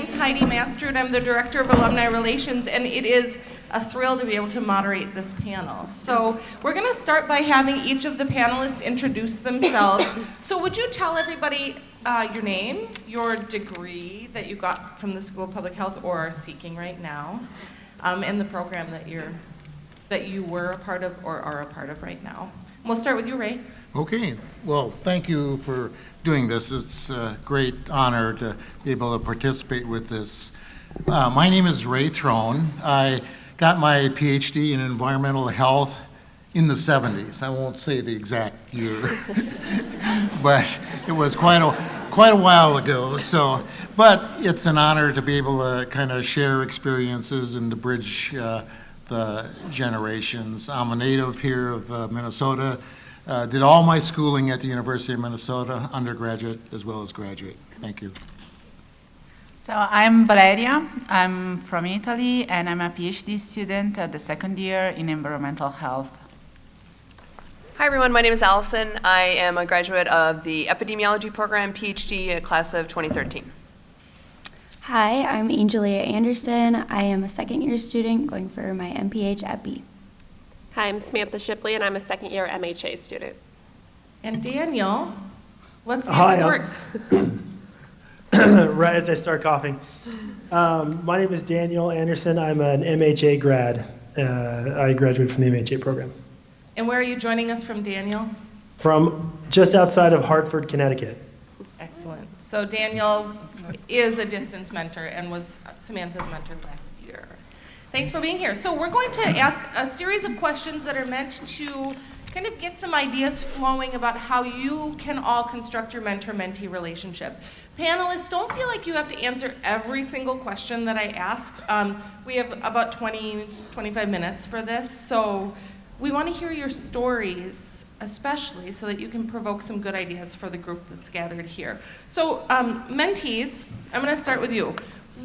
name's Heidi Mastrud. I'm the Director of Alumni Relations, and it is a thrill to be able to moderate this panel. So we're going to start by having each of the panelists introduce themselves. So would you tell everybody your name, your degree that you got from the School of Public Health or are seeking right now, and the program that you were a part of or are a part of right now. We'll start with you, Ray. Okay, well, thank you for doing this. It's a great honor to be able to participate with this. My name is Ray Throne. I got my PhD in environmental health in the 70s. I won't say the exact year, but it was quite a while ago. So, but it's an honor to be able to kind of share experiences and to bridge the generations. I'm a native here of Minnesota. Did all my schooling at the University of Minnesota, undergraduate as well as graduate. Thank you. So I'm Valeria. I'm from Italy, and I'm a PhD student at the second year in environmental health. Hi everyone, my name is Allison. I am a graduate of the epidemiology program, PhD, class of 2013. Hi, I'm Angelia Anderson. I am a second year student going for my MPH at B. Hi, I'm Samantha Shipley, and I'm a second-year MHA student. And Daniel, let's see if this works. Right as I start coughing. My name is Daniel Anderson. I'm an MHA grad. I graduated from the MHA program. And where are you joining us from, Daniel? From just outside of Hartford, Connecticut. Excellent. So Daniel is a distance mentor and was Samantha's mentor last year. Thanks for being here. So we're going to ask a series of questions that are meant to kind of get some ideas flowing about how you can all construct your mentor-mentee relationship. Panelists, don't feel like you have to answer every single question that I ask. We have about 25 minutes for this, so we want to hear your stories, especially so that you can provoke some good ideas for the group that's gathered here. So mentees, I'm going to start with you.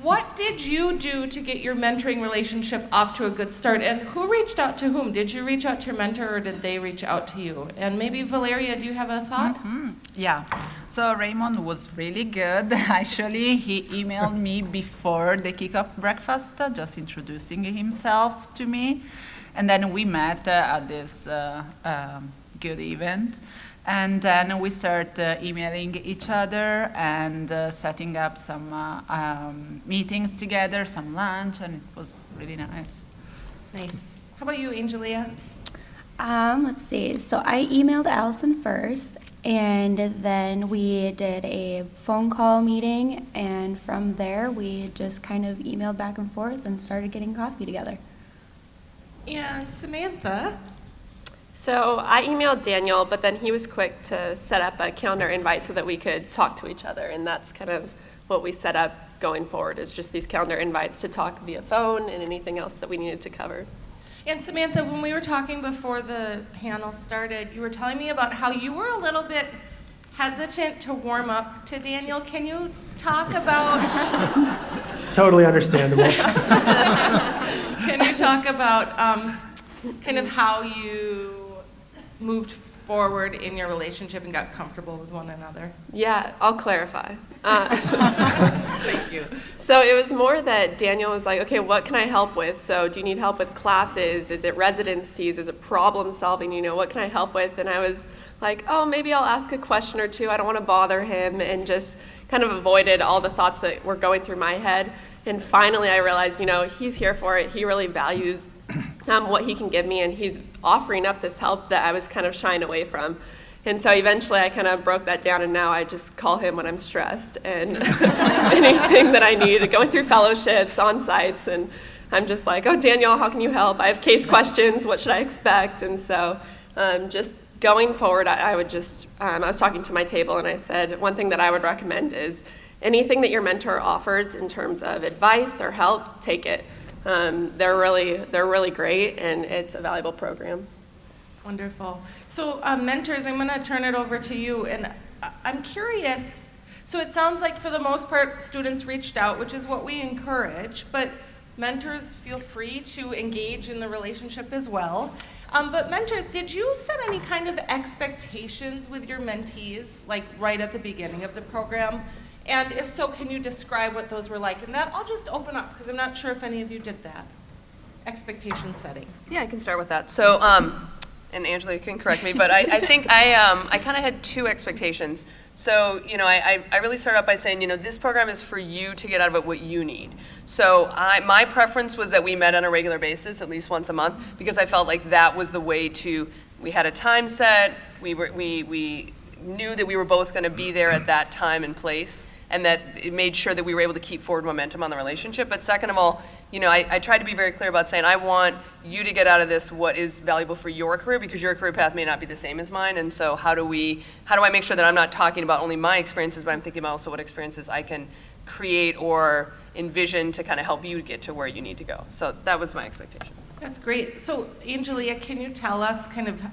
What did you do to get your mentoring relationship off to a good start? And who reached out to whom? Did you reach out to your mentor or did they reach out to you? And maybe Valeria, do you have a thought? Yeah, so Raymond was really good. Actually, he emailed me before the kickoff breakfast, just introducing himself to me. And then we met at this good event. And then we started emailing each other and setting up some meetings together, some lunch, and it was really nice. Nice. How about you, Angelia? Let's see. So I emailed Allison first, and then we did a phone call meeting, and from there we just kind of emailed back and forth and started getting coffee together. And Samantha? So I emailed Daniel, but then he was quick to set up a calendar invite so that we could talk to each other, and that's kind of what we set up going forward, is just these calendar invites to talk via phone and anything else that we needed to cover. And Samantha, when we were talking before the panel started, you were telling me about how you were a little bit hesitant to warm up to Daniel. Can you talk about... Totally understandable. Can you talk about kind of how you moved forward in your relationship and got comfortable with one another? Yeah, I'll clarify. Thank you. So it was more that Daniel was like, okay, what can I help with? So do you need help with classes? Is it residencies? Is it problem solving? You know, what can I help with? And I was like, oh, maybe I'll ask a question or two. I don't want to bother him, and just kind of avoided all the thoughts that were going through my head. And finally I realized, you know, he's here for it. He really values what he can give me, and he's offering up this help that I was kind of shying away from. And so eventually I kind of broke that down, and now I just call him when I'm stressed and anything that I need, going through fellowships, on sites, and I'm just like, oh, Daniel, how can you help? I have case questions, what should I expect? And so just going forward, I would just, I was talking to my table and I said, one thing that I would recommend is anything that your mentor offers in terms of advice or help, take it. They're really great, and it's a valuable program. Wonderful. So mentors, I'm going to turn it over to you, and I'm curious. So it sounds like for the most part students reached out, which is what we encourage, but mentors feel free to engage in the relationship as well. But mentors, did you set any kind of expectations with your mentees, like right at the beginning of the program? And if so, can you describe what those were like? And that I'll just open up, because I'm not sure if any of you did that. Expectation setting. Yeah, I can start with that. So, and Angela, you can correct me, but I think I kind of had two expectations. So, I really started out by saying, this program is for you to get out of it what you need. So my preference was that we met on a regular basis, at least once a month, because I felt like that was the way we had a time set, we knew that we were both going to be there at that time and place, and that it made sure that we were able to keep forward momentum on the relationship. But second of all, I tried to be very clear about saying, I want you to get out of this what is valuable for your career, because your career path may not be the same as mine. And so how do I make sure that I'm not talking about only my experiences, but I'm thinking about also what experiences I can create or envision to kind of help you get to where you need to go. So that was my expectation. That's great. So, Angelia, can you tell us kind of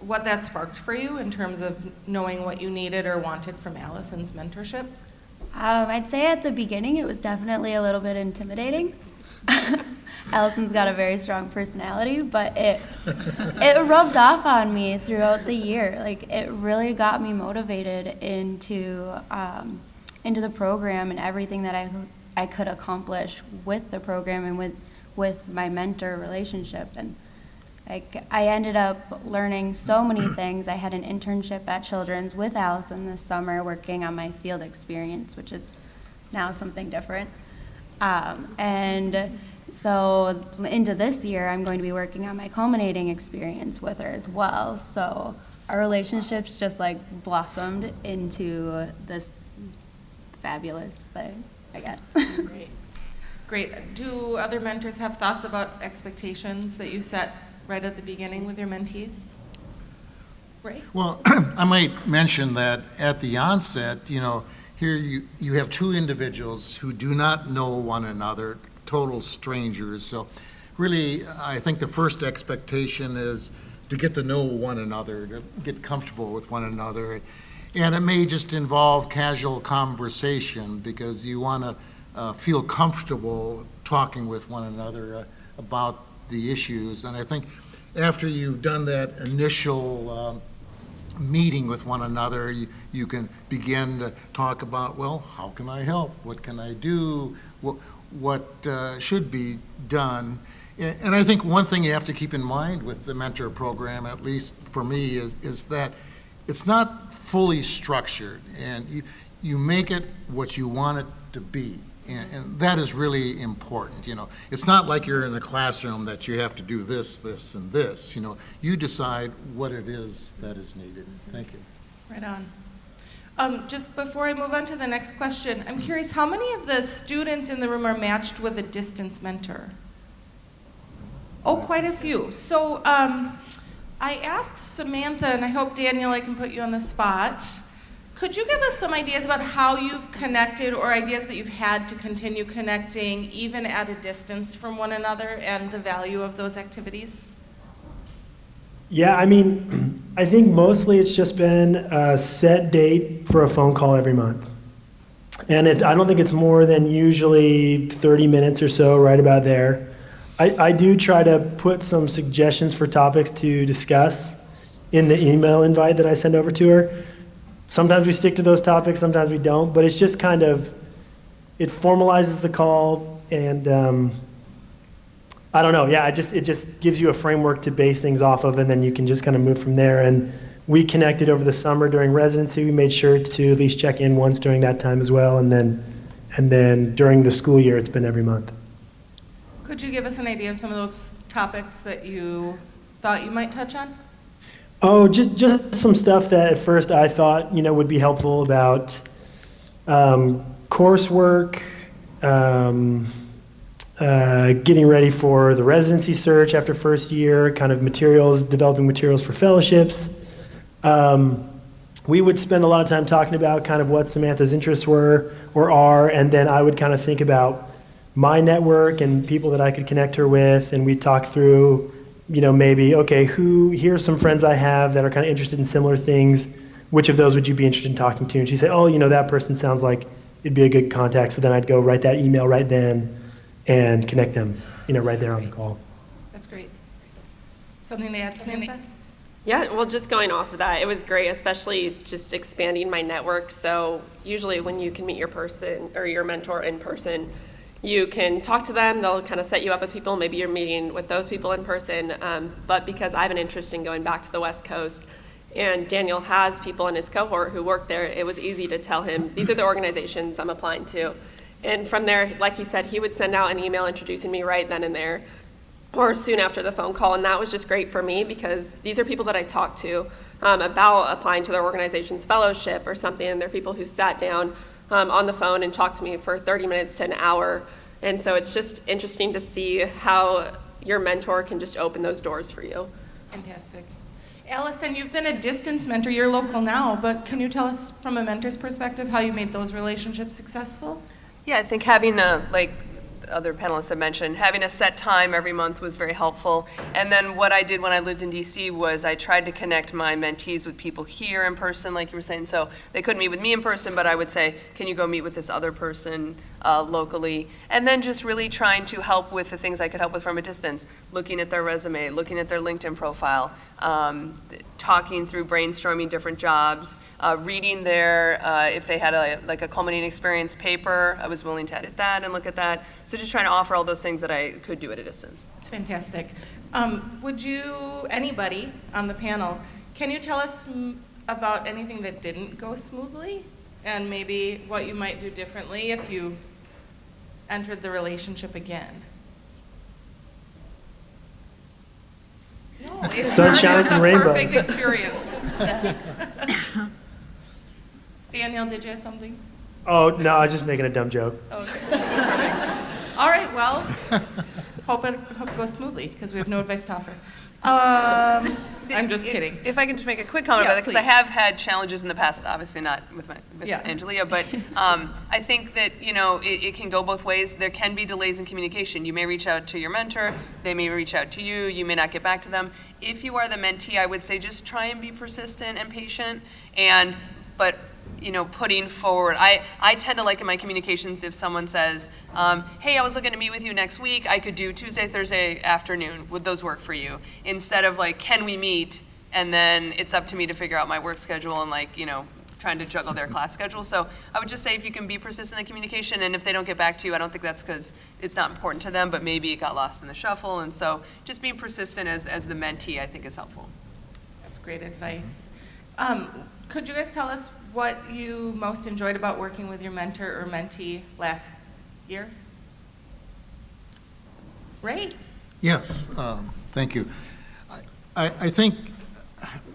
what that sparked for you in terms of knowing what you needed or wanted from Allison's mentorship? I'd say at the beginning it was definitely a little bit intimidating. Allison's got a very strong personality, but it rubbed off on me throughout the year. Like, it really got me motivated into the program and everything that I could accomplish with the program and with my mentor relationship. And I ended up learning so many things. I had an internship at Children's with Allison this summer working on my field experience, which is now something different. And so into this year, I'm going to be working on my culminating experience with her as well. So our relationships just blossomed into this fabulous thing, I guess. Great. Great. Do other mentors have thoughts about expectations that you set right at the beginning with your mentees? Ray? Well, I might mention that at the onset, here you have two individuals who do not know one another, total strangers. So really, I think the first expectation is to get to know one another, to get comfortable with one another. And it may just involve casual conversation because you want to feel comfortable talking with one another about the issues. And I think after you've done that initial meeting with one another, you can begin to talk about, well, how can I help? What can I do? What should be done? And I think one thing you have to keep in mind with the mentor program, at least for me, is that it's not fully structured, and you make it what you want it to be. And that is really important. It's not like you're in a classroom that you have to do this, this, and this. You decide what it is that is needed. Thank you. Right on. Just before I move on to the next question, I'm curious, how many of the students in the room are matched with a distance mentor? Oh, quite a few. So I asked Samantha, and I hope, Daniel, I can put you on the spot. Could you give us some ideas about how you've connected or ideas that you've had to continue connecting even at a distance from one another and the value of those activities? Yeah, I think mostly it's just been a set date for a phone call every month. And I don't think it's more than usually 30 minutes or so, right about there. I do try to put some suggestions for topics to discuss in the email invite that I send over to her. Sometimes we stick to those topics, sometimes we don't, but it's just it formalizes the call, and I don't know, yeah, it just gives you a framework to base things off of, and then you can just kind of move from there. And we connected over the summer during residency. We made sure to at least check in once during that time as well, and then during the school year, it's been every month. Could you give us an idea of some of those topics that you thought you might touch on? Oh, just some stuff that at first I thought, would be helpful about coursework, getting ready for the residency search after first year, kind of developing materials for fellowships. We would spend a lot of time talking about kind of what Samantha's interests were or are, and then I would kind of think about my network and people that I could connect her with, and we'd talk through maybe, okay, here's some friends I have that are kind of interested in similar things. Which of those would you be interested in talking to? And she'd say, oh, that person sounds like it'd be a good contact. So then I'd go write that email right then and connect them, right there on the call. That's great. Something to add, Samantha? Yeah, well, just going off of that, it was great, especially just expanding my network. So usually when you can meet your person or your mentor in person, you can talk to them, they'll kind of set you up with people, maybe you're meeting with those people in person. But because I have an interest in going back to the West Coast, and Daniel has people in his cohort who work there, it was easy to tell him, these are the organizations I'm applying to. And from there, like he said, he would send out an email introducing me right then and there, or soon after the phone call, and that was just great for me because these are people that I talk to about applying to their organization's fellowship or something, and they're people who sat down on the phone and talked to me for 30 minutes to an hour, and so it's just interesting to see how your mentor can just open those doors for you. Fantastic. Allison, you've been a distance mentor. You're local now, but can you tell us from a mentor's perspective how you made those relationships successful? Yeah, I think having like other panelists have mentioned, having a set time every month was very helpful. And then what I did when I lived in DC was I tried to connect my mentees with people here in person, like you were saying. So they couldn't meet with me in person, but I would say, can you go meet with this other person locally? And then just really trying to help with the things I could help with from a distance, looking at their resume, looking at their LinkedIn profile, talking through brainstorming different jobs, reading their, if they had a culminating experience paper, I was willing to edit that and look at that. So just trying to offer all those things that I could do at a distance. It's fantastic. Would you, anybody on the panel, can you tell us about anything that didn't go smoothly and maybe what you might do differently if you entered the relationship again? No, it's Sunshine not. and It was a rainbows. perfect experience. Daniel, did you have something? Oh, no, I was just making a dumb joke. Okay, perfect. All right, well, hope it goes smoothly, because we have no advice to offer. I'm just kidding. If I can just make a quick comment Yeah, about that, because I please. have had challenges in the past, obviously not with Yeah. Angelia, but I think that, it can go both ways. There can be delays in communication. You may reach out to your mentor, they may reach out to you, you may not get back to them. If you are the mentee, I would say just try and be persistent and patient, but putting forward, I tend to like in my communications if someone says, hey, I was looking to meet with you next week, I could do Tuesday, Thursday afternoon, would those work for you? Instead of can we meet, and then it's up to me to figure out my work schedule and trying to juggle their class schedule. So I would just say if you can be persistent in the communication, and if they don't get back to you, I don't think that's because it's not important to them, but maybe it got lost in the shuffle, and so just being persistent as the mentee I think is helpful. That's great advice. Could you guys tell us what you most enjoyed about working with your mentor or mentee last year? Ray? Yes, thank you. I think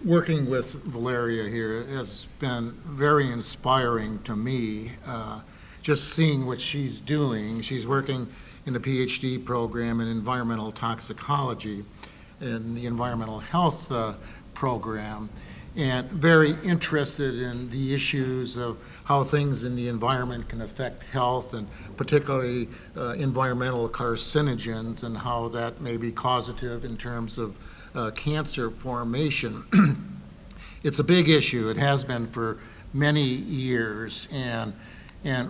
working with Valeria here has been very inspiring to me, just seeing what she's doing. She's working in a PhD program in environmental toxicology in the environmental health program, and very interested in the issues of how things in the environment can affect health, and particularly environmental carcinogens, and how that may be causative in terms of cancer formation. It's a big issue. It has been for many years, and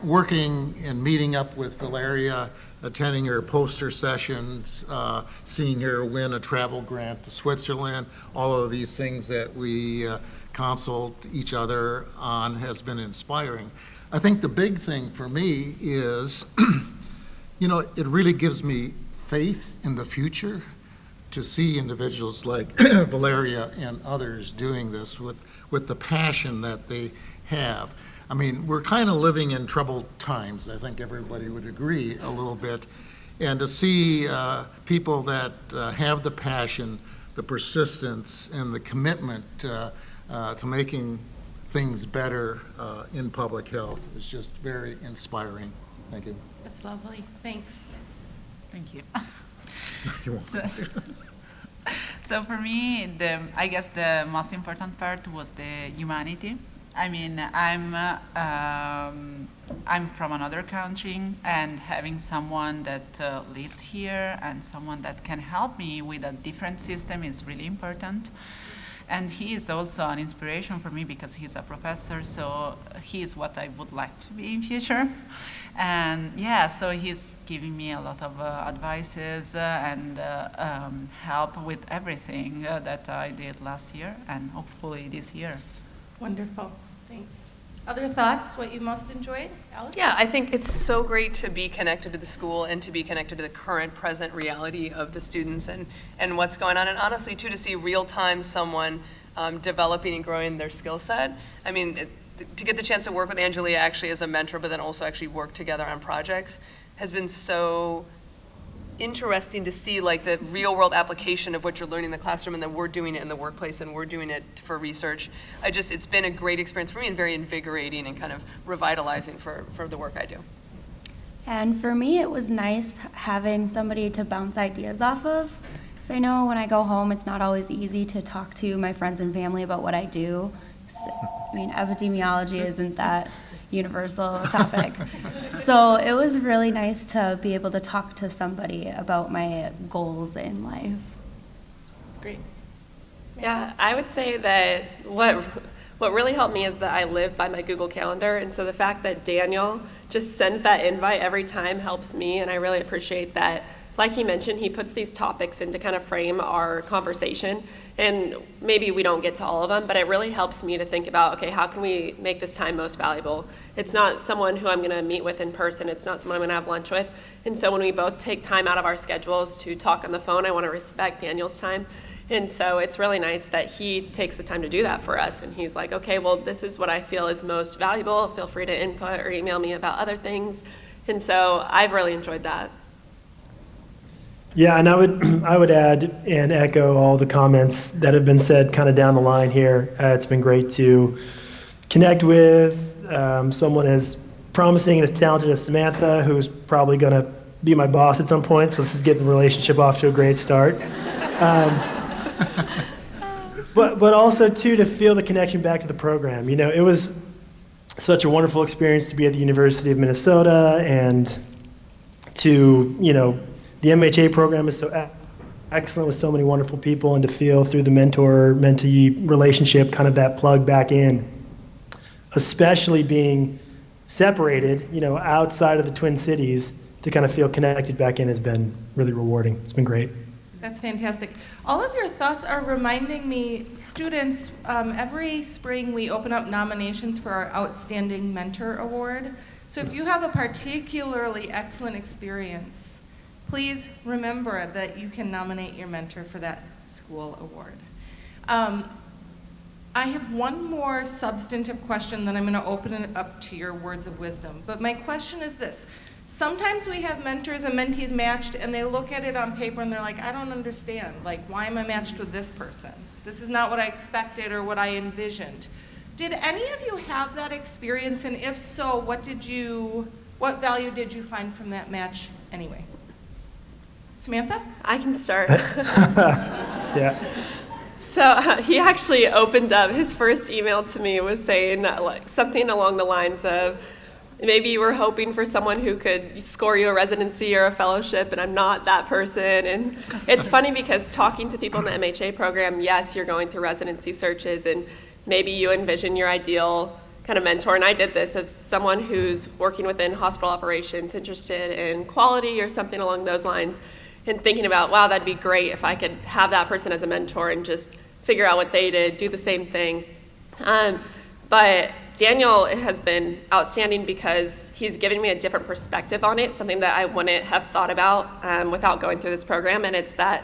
working and meeting up with Valeria, attending her poster sessions, seeing her win a travel grant to Switzerland, all of these things that we consult each other on has been inspiring. I think the big thing for me is, it really gives me faith in the future to see individuals like Valeria and others doing this with the passion that they have. I mean, we're kind of living in troubled times. I think everybody would agree a little bit. And to see people that have the passion, the persistence, and the commitment to making things better in public health is just very inspiring. Thank you. That's lovely. Thanks. Thank you. You're welcome. So for me, I guess the most important part was the humanity. I mean, I'm from another country, and having someone that lives here and someone that can help me with a different system is really important. And he is also an inspiration for me because he's a professor, so he is what I would like to be in future. And yeah, so he's giving me a lot of advices and help with everything that I did last year and hopefully this year. Wonderful, thanks. Other thoughts, what you most enjoyed, Alice? Yeah, I think it's so great to be connected to the school and to be connected to the current present reality of the students and what's going on. And honestly, too, to see real-time someone developing and growing their skill set. I mean, to get the chance to work with Angelia actually as a mentor, but then also actually work together on projects has been so interesting to see, like, the real-world application of what you're learning in the classroom, and then we're doing it in the workplace and we're doing it for research. It's been a great experience for me and very invigorating and kind of revitalizing for the work I do. And for me, it was nice having somebody to bounce ideas off of. Because I know when I go home, it's not always easy to talk to my friends and family about what I do. I mean, epidemiology isn't that universal topic. So it was really nice to be able to talk to somebody about my goals in life. That's great. Yeah, I would say that what really helped me is that I live by my Google Calendar, and so the fact that Daniel just sends that invite every time helps me, and I really appreciate that. Like he mentioned, he puts these topics in to kind of frame our conversation, and maybe we don't get to all of them, but it really helps me to think about, okay, how can we make this time most valuable? It's not someone who I'm going to meet with in person. It's not someone I'm going to have lunch with. And so when we both take time out of our schedules to talk on the phone, I want to respect Daniel's time. And so it's really nice that he takes the time to do that for us. And he's like, okay, well, this is what I feel is most valuable. Feel free to input or email me about other things. And so I've really enjoyed that. Yeah, and I would add and echo all the comments that have been said kind of down the line here. It's been great to connect with someone as promising and as talented as Samantha, who's probably going to be my boss at some point, so this is getting the relationship off to a great start. But also, too, to feel the connection back to the program. You know, it was such a wonderful experience to be at the University of Minnesota and to, you know, the MHA program is so excellent with so many wonderful people, and to feel through the mentor-mentee relationship kind of that plug back in, especially being separated, you know, outside of the Twin Cities, to kind of feel connected back in has been really rewarding. It's been great. That's fantastic. All of your thoughts are reminding me, students, every spring we open up nominations for our Outstanding Mentor Award. So if you have a particularly excellent experience, please remember that you can nominate your mentor for that school award. I have one more substantive question, then I'm going to open it up to your words of wisdom. But my question is this. Sometimes we have mentors and mentees matched, and they look at it on paper and they're like, I don't understand. Like, why am I matched with this person? This is not what I expected or what I envisioned. Did any of you have that experience? And if so, what value did you find from that match anyway? Samantha? I can start. Yeah. So he actually opened up, his first email to me was saying like something along the lines of, maybe you were hoping for someone who could score you a residency or a fellowship, and I'm not that person. And it's funny because talking to people in the MHA program, yes, you're going through residency searches, and maybe you envision your ideal kind of mentor. And I did this of someone who's working within hospital operations, interested in quality or something along those lines, and thinking about, wow, that'd be great if I could have that person as a mentor and just figure out what they did, do the same thing. But Daniel has been outstanding because he's given me a different perspective on it, something that I wouldn't have thought about without going through this program, and it's that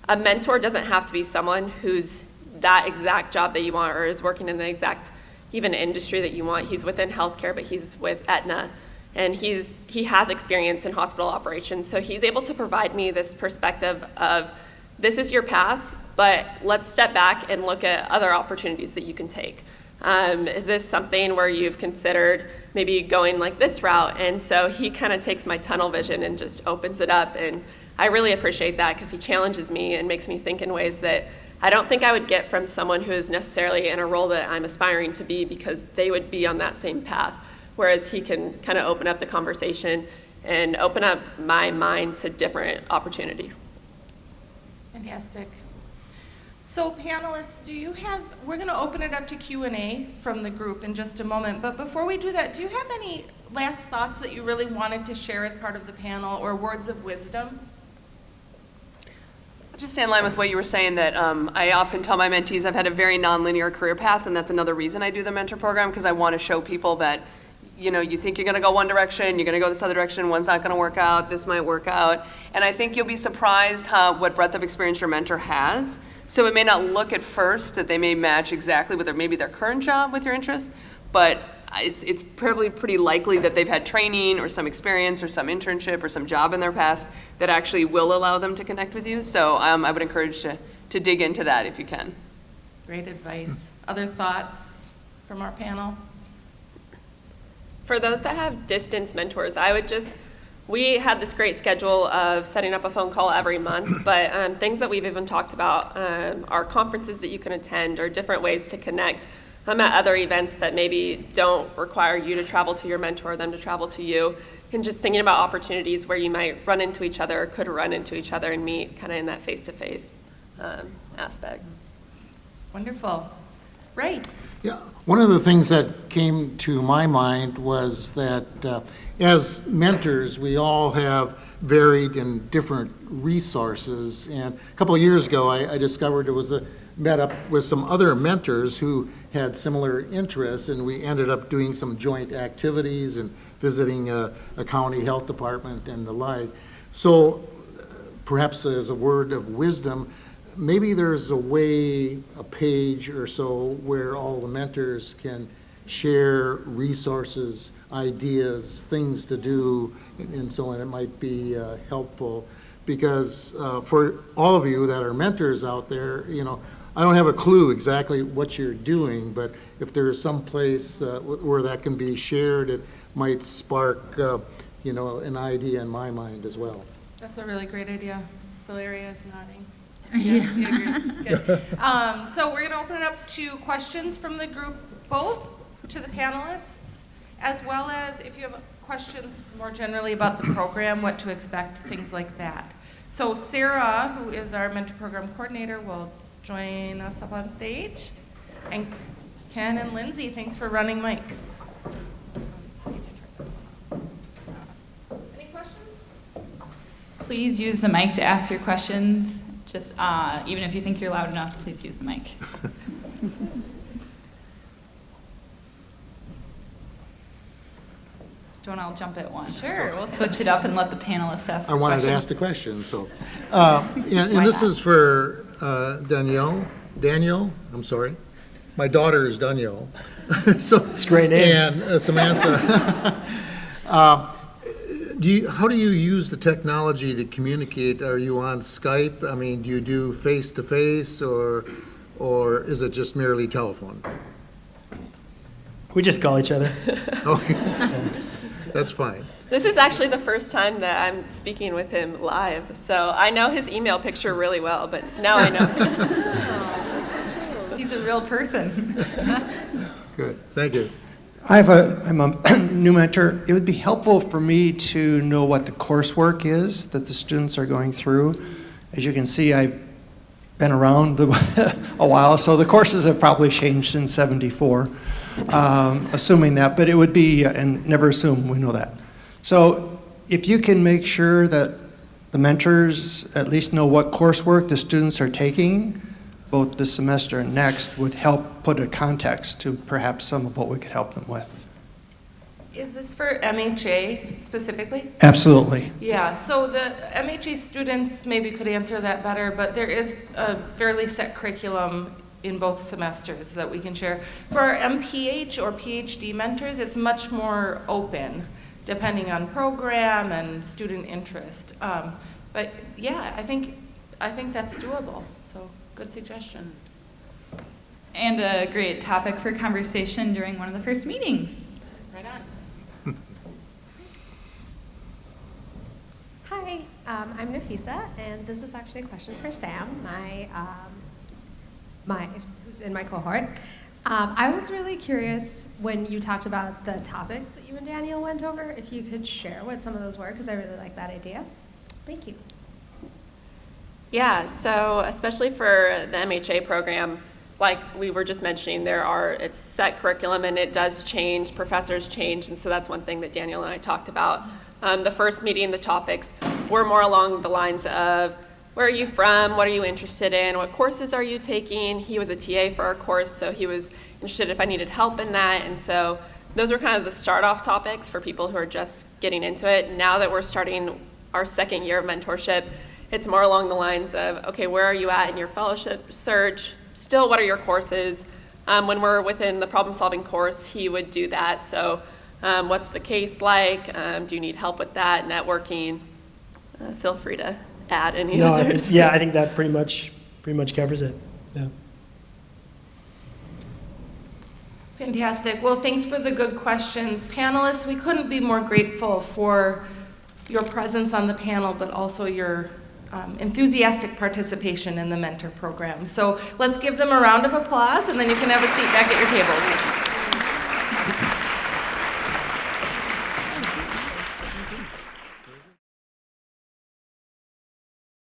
a mentor doesn't have to be someone who's that exact job that you want or is working in the exact even industry that you want. He's within healthcare, but he's with Aetna, and he has experience in hospital operations, so he's able to provide me this perspective of, this is your path, but let's step back and look at other opportunities that you can take. Is this something where you've considered maybe going like this route? And so he kind of takes my tunnel vision and just opens it up, and I really appreciate that because he challenges me and makes me think in ways that I don't think I would get from someone who is necessarily in a role that I'm aspiring to be, because they would be on that same path. Whereas he can kind of open up the conversation and open up my mind to different opportunities. Fantastic. So panelists, we're going to open it up to Q&A from the group in just a moment, but before we do that, do you have any last thoughts that you really wanted to share as part of the panel, or words of wisdom? Just stay in line with what you were saying, that I often tell my mentees I've had a very nonlinear career path, and that's another reason I do the mentor program, because I want to show people that, you know, you think you're going to go one direction, you're going to go this other direction, one's not going to work out, this might work out. And I think you'll be surprised what breadth of experience your mentor has. So it may not look at first that they may match exactly with maybe their current job with your interests, but it's probably pretty likely that they've had training or some experience or some internship or some job in their past that actually will allow them to connect with you. So I would encourage to dig into that if you can. Great advice. Other thoughts from our panel? For those that have distance mentors, we had this great schedule of setting up a phone call every month, but things that we've even talked about are conferences that you can attend or different ways to connect at other events that maybe don't require you to travel to your mentor, them to travel to you, and just thinking about opportunities where you might run into each other or could run into each other and meet kind of in that face-to-face aspect. Wonderful. Ray? Yeah, one of the things that came to my mind was that as mentors, we all have varied and different resources. And a couple of years ago, I discovered met up with some other mentors who had similar interests, and we ended up doing some joint activities and visiting a county health department and the like. So perhaps as a word of wisdom, maybe there's a page or so where all the mentors can share resources, ideas, things to do, and so on. It might be helpful, because for all of you that are mentors out there, you know, I don't have a clue exactly what you're doing, but if there's some place where that can be shared, it might spark, you know, an idea in my mind as well. That's a really great idea. Valeria is nodding. Yeah, you agree. Good. So we're going to open it up to questions from the group, both to the panelists, as well as if you have questions more generally about the program, what to expect, things like that. So Sarah, who is our mentor program coordinator, will join us up on stage. And Ken and Lindsay, thanks for running mics. Any questions? Please use the mic to ask your questions. Just, even if you think you're loud enough, please use the mic. Do you want to jump at one? Sure, we'll switch it up and let the panelists ask I wanted to questions. ask the question, so. And this is for Danielle, I'm sorry. My daughter is Danielle. So, It's a great name. And Samantha. How do you use the technology to communicate? Are you on Skype? I mean, do you do face-to-face, or is it just merely telephone? We just call each other. Okay, that's fine. This is actually the first time that I'm speaking with him live, so I know his email picture really well, but now I know him. He's a real person. Good, thank you. I'm a new mentor. It would be helpful for me to know what the coursework is that the students are going through. As you can see, I've been around a while, so the courses have probably changed since '74, assuming that, but it would be, and never assume, we know that. So if you can make sure that the mentors at least know what coursework the students are taking, both this semester and next, would help put a context to perhaps some of what we could help them with. Is this for MHA specifically? Absolutely. Yeah, so the MHA students maybe could answer that better, but there is a fairly set curriculum in both semesters that we can share. For our MPH or PhD mentors, it's much more open, depending on program and student interest. But yeah, I think that's doable, so good suggestion. And a great topic for conversation during one of the first meetings. Right on. Hi, I'm Nafisa, and this is actually a question for Sam, who's in my cohort. I was really curious when you talked about the topics that you and Daniel went over, if you could share what some of those were, because I really like that idea. Thank you. Yeah, so especially for the MHA program, like we were just mentioning, it's set curriculum and it does change, professors change, and so that's one thing that Daniel and I talked about. The first meeting, the topics were more along the lines of, where are you from, what are you interested in, what courses are you taking? He was a TA for our course, so he was interested if I needed help in that, and so those were kind of the start-off topics for people who are just getting into it. Now that we're starting our second year of mentorship, it's more along the lines of, okay, where are you at in your fellowship search? Still, what are your courses? When we're within the problem-solving course, he would do that. So what's the case like? Do you need help with that? Networking? Feel free to add any No, others. I think that pretty much covers it. Yeah. Fantastic. Well, thanks for the good questions. Panelists, we couldn't be more grateful for your presence on the panel, but also your enthusiastic participation in the mentor program. So let's give them a round of applause, and then you can have a seat back at your tables.